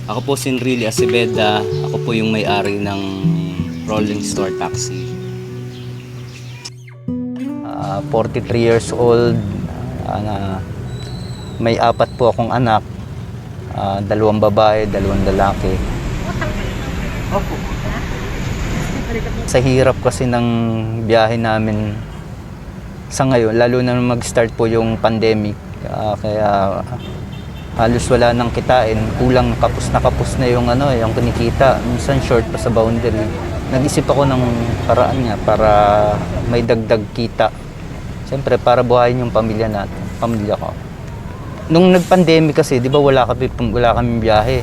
Ako po si Enrile Aceveda. Ako po yung may-ari ng Rolling Store Taxi. 43 years old. May 4 po akong anak. 2 babae, 2 lalaki. Opo. Sa hirap kasi ng biyahe namin sa ngayon, lalo na mag-start po yung pandemic. Kaya halos wala nang kitain, kulang, kapos na yung yung kinikita, minsan short pa sa boundary. Nag-isip ako ng paraan nga para may dagdag kita. Siyempre para buhayin yung pamilya ko. Nung nag-pandemic kasi, 'di ba wala kaming biyahe.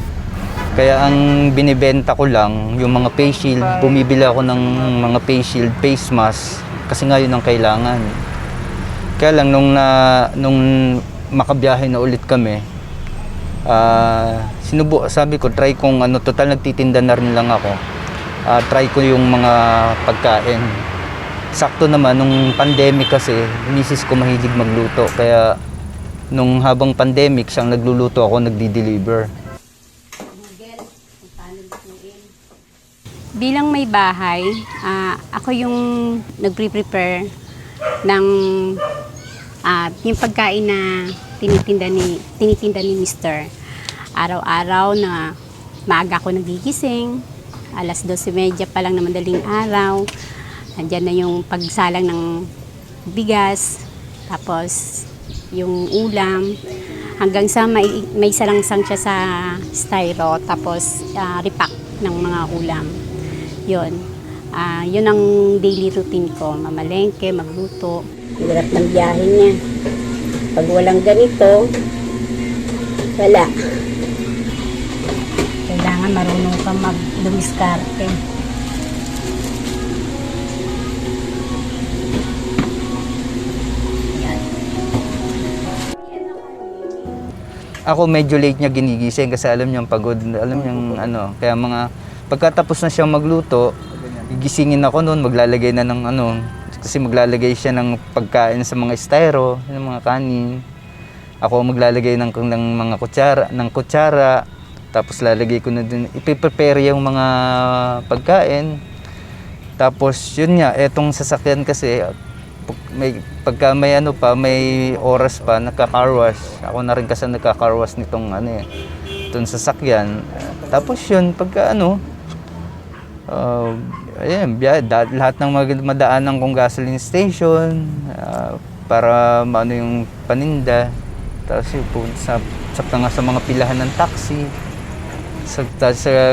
Kaya ang binibenta ko lang yung mga face shield, bumibili ako ng mga face shield, face mask kasi nga yun ang kailangan. Kaya lang nung makabiyahe na ulit kami, sabi ko, try kong total nagtitinda na rin lang ako. Try ko yung mga pagkain. Sakto naman, nung pandemic kasi, misis ko mahilig magluto. Kaya nung habang pandemic, siyang nagluluto, ako nagdi-deliver. Bilang may bahay, ako yung nagre-prepare ng yung pagkain na tinitinda ni Mr. Araw-araw na maaga ako nagigising, 12:30 pa lang na madaling araw. Nandiyan na yung pagsalang ng bigas, tapos yung ulam, hanggang sa may salangsang siya sa styro, tapos repack ng mga ulam. Yun. Yun ang daily routine ko, mamalengke, magluto. Hirap ng biyahe niya. Pag walang ganito, wala. Kailangan marunong ka mag-dumiskarte. Ako medyo late niya ginigising kasi alam niya pagod, alam niya kaya pagkatapos na siyang magluto, gigisingin ako noon, maglalagay na ng kasi maglalagay siya ng pagkain sa mga styro, ng mga kanin. Ako maglalagay ng mga kutsara, tapos lalagay ko na din, ipiprepare yung mga pagkain. Tapos yun nga, etong sasakyan kasi, pagka may oras pa, nagka-car wash. Ako na rin kasi nagka-car wash nitong itong sasakyan. Tapos yun, pagka lahat ng madaanan kong gasoline station, para yung paninda. Tapos yun, sakta nga sa mga pilahan ng taxi. Sa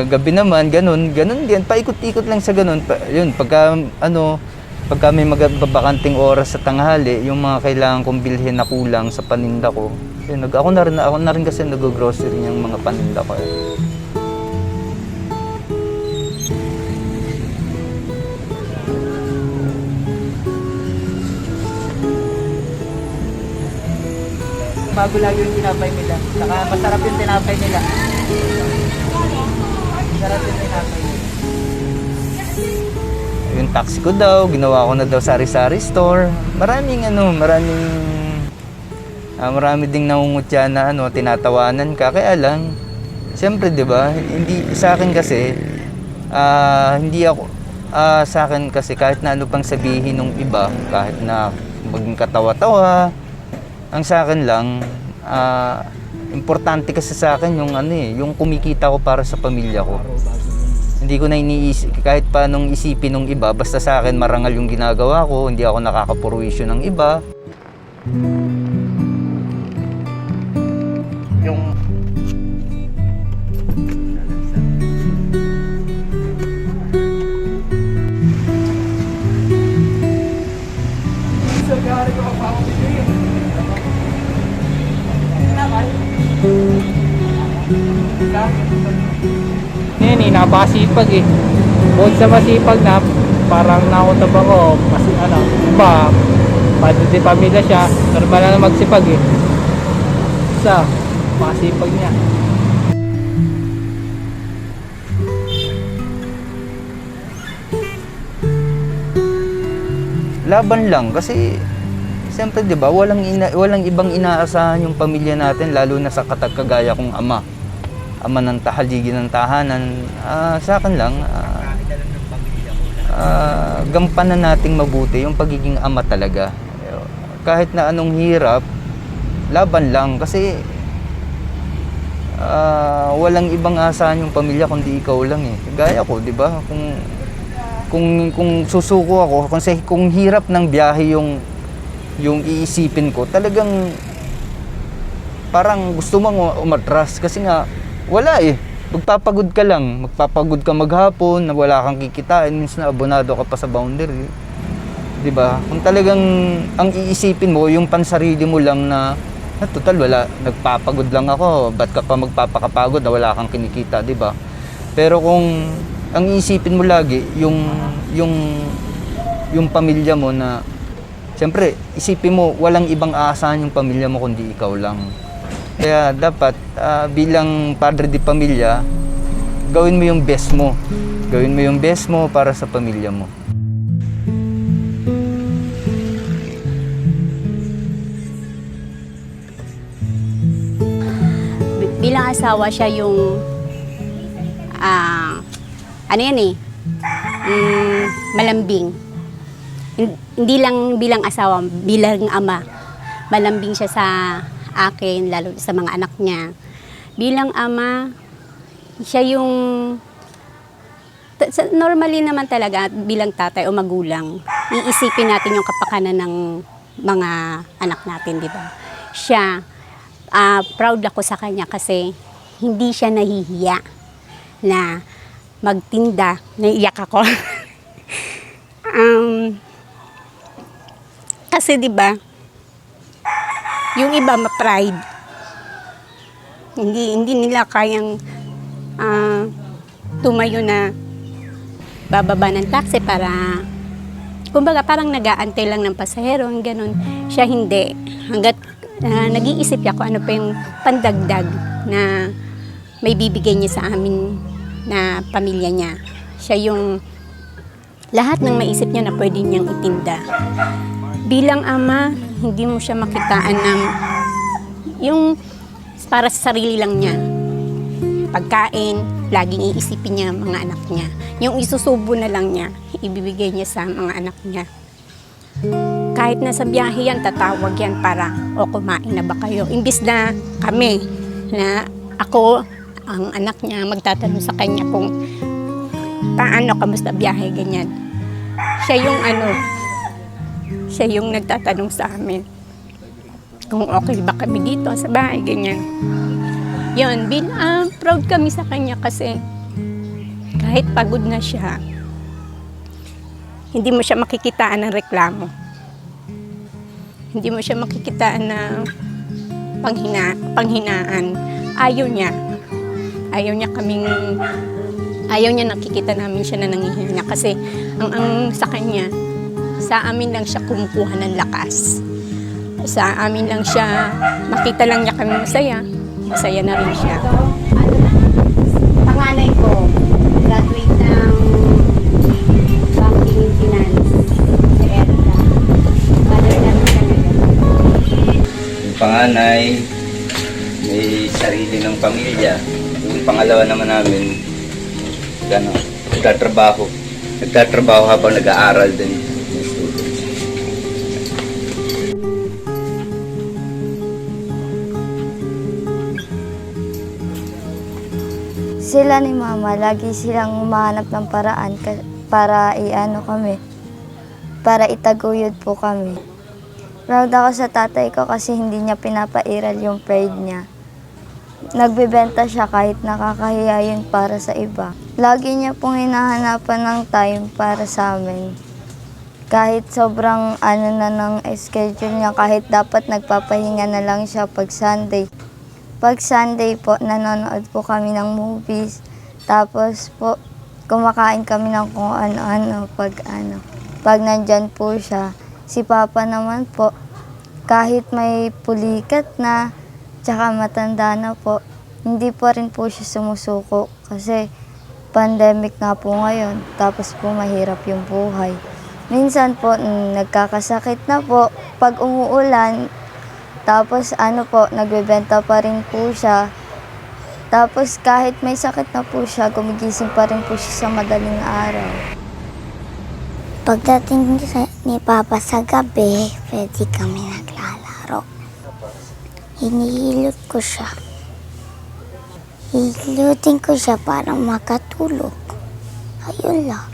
gabi naman, ganun din, paikot-ikot lang sa ganun. Yun, pagka may magbabakanting oras sa tanghali, yung mga kailangan kong bilhin na kulang sa paninda ko, yun, ako na rin kasi nag-grocery yung mga paninda ko. Bago lagi yung tinapay nila. Saka masarap yung tinapay nila. Masarap yung tinapay nila. Yung taxi ko daw, ginawa ko na daw sari-sari store. Marami ding nangungutya na tinatawanan ka. Kaya lang, siyempre 'di ba, hindi sa akin kasi sa akin kasi kahit na ano pang sabihin ng iba, kahit na maging katawa-tawa, ang sa akin lang, importante kasi sa akin yung kumikita ko para sa pamilya ko. Hindi ko na iniisip, kahit pa nung isipin ng iba, basta sa akin marangal yung ginagawa ko, hindi ako nakakapurwisyo ng iba. Ngayon napakasipag Bukod sa masipag na, parang nakutab ako, kasi iba, pati pamilya siya, normal na magsipag Isa, napakasipag niya. Laban lang kasi siyempre 'di ba, walang ibang inaasahan yung pamilya natin, lalo na sa kagaya kong ama. ama ng haligi ng tahanan. Sa akin lang, gampanan nating mabuti yung pagiging ama talaga. Kahit na anong hirap, laban lang kasi walang ibang asahan yung pamilya kundi ikaw lang eh. Gaya ko, 'di ba? Kung susuko ako, kung hirap ng biyahe yung iisipin ko, talagang parang gusto mong umatras kasi nga wala eh. Magpapagod ka lang, magpapagod ka maghapon, na wala kang kikitain, minsan abonado ka pa sa boundary. 'Di ba? Kung talagang ang iisipin mo yung pansarili mo lang na total wala, nagpapagod lang ako, ba't ka pa magpapakapagod na wala kang kinikita, 'di ba? Pero kung ang iisipin mo lagi yung pamilya mo na siyempre isipin mo walang ibang aasahan yung pamilya mo kundi ikaw lang. Kaya dapat bilang padre di pamilya, gawin mo yung best mo. Gawin mo yung best mo para sa pamilya mo. Bilang asawa siya yung ano yan eh, malambing. Hindi lang bilang asawa, bilang ama. Malambing siya sa akin, lalo sa mga anak niya. Bilang ama, siya yung normally naman talaga bilang tatay o magulang, iisipin natin yung kapakanan ng mga anak natin, di ba? Siya, proud ako sa kanya kasi hindi siya nahihiya na magtinda. Naiiyak ako. Kasi di ba, yung iba ma-pride. Hindi nila kayang tumayo na bababa ng taxi para, kumbaga parang nag-aantay lang ng pasahero, ganun. Siya hindi. Hanggat nag-iisip niya kung ano pa yung pandagdag na may bibigay niya sa amin na pamilya niya. Siya yung lahat ng maisip niya na pwede niyang itinda. Bilang ama, hindi mo siya makitaan ng yung para sa sarili lang niya. Pagkain, laging iisipin niya ang mga anak niya. Yung isusubo na lang niya, ibibigay niya sa mga anak niya. Kahit nasa biyahe yan, tatawag yan para, kumain na ba kayo? Imbis na kami, na ako, ang anak niya, magtatanong sa kanya kung paano, kamusta biyahe, ganyan. Siya yung nagtatanong sa amin kung okay ba kami dito sa bahay, ganyan. Yun, proud kami sa kanya kasi kahit pagod na siya, hindi mo siya makikitaan ng reklamo. Hindi mo siya makikitaan ng panghinaan. Ayaw niya. Ayaw niya nakikita namin siya na nanghihina kasi ang sa kanya, sa amin lang siya kumukuha ng lakas. Sa amin lang siya, makita lang niya kami masaya. Masaya na rin siya. Panganay ko, graduate ng banking and finance. Si Erika. Mother namin siya ngayon. Yung panganay, may sarili ng pamilya. Yung pangalawa naman namin, nagtatrabaho. Nagtatrabaho habang nag-aaral din. Sila ni Mama, lagi silang humahanap ng paraan para kami, para itaguyod po kami. Proud ako sa tatay ko kasi hindi niya pinapairal yung pride niya. Nagbebenta siya kahit nakakahiya yun para sa iba. Lagi niya pong hinahanapan ng time para sa amin. Kahit sobrang na ng schedule niya, kahit dapat nagpapahinga na lang siya pag Sunday. Pag Sunday po, nanonood po kami ng movies. Tapos po, kumakain kami ng kung ano-ano pag nandyan po siya. Si Papa naman po, kahit may pulikat na, tsaka matanda na po, hindi po rin po siya sumusuko. Kasi pandemic nga po ngayon, tapos po mahirap yung buhay. Minsan po, nagkakasakit na po. Pag umuulan, tapos nagbebenta pa rin po siya. Tapos kahit may sakit na po siya, gumigising pa rin po siya sa madaling araw. Pagdating ni Papa sa gabi, pwede kami naglalaro. Hinihilot ko siya. Hihilutin ko siya para makatulog. Ayun lang.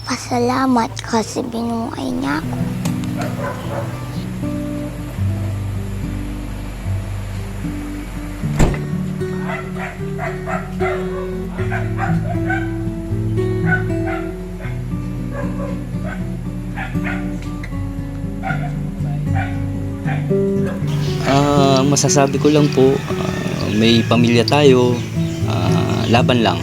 Pasalamat kasi binuhay niya ako. Masasabi ko lang po, may pamilya tayo, laban lang.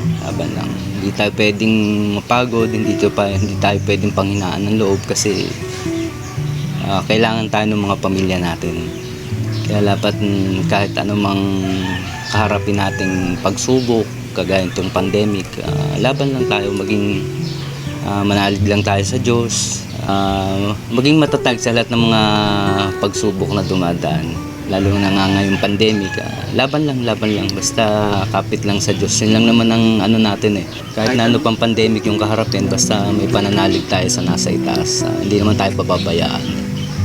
Hindi tayo pwedeng mapagod, hindi tayo pwedeng panghinaan ng loob kasi kailangan tayo ng mga pamilya natin. Kaya dapat kahit anumang kaharapin nating pagsubok, kagaya itong pandemic, laban lang tayo, maging manalig lang tayo sa Diyos, maging matatag sa lahat ng mga pagsubok na dumadaan. Lalo na nga ngayong pandemic, laban lang, basta kapit lang sa Diyos. Yun lang naman ang ano natin eh. Kahit na ano pang pandemic yung kaharapin, basta may pananalig tayo sa nasa itaas. Hindi naman tayo pababayaan.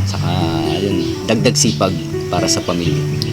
Saka yun, dagdag sipag para sa pamilya.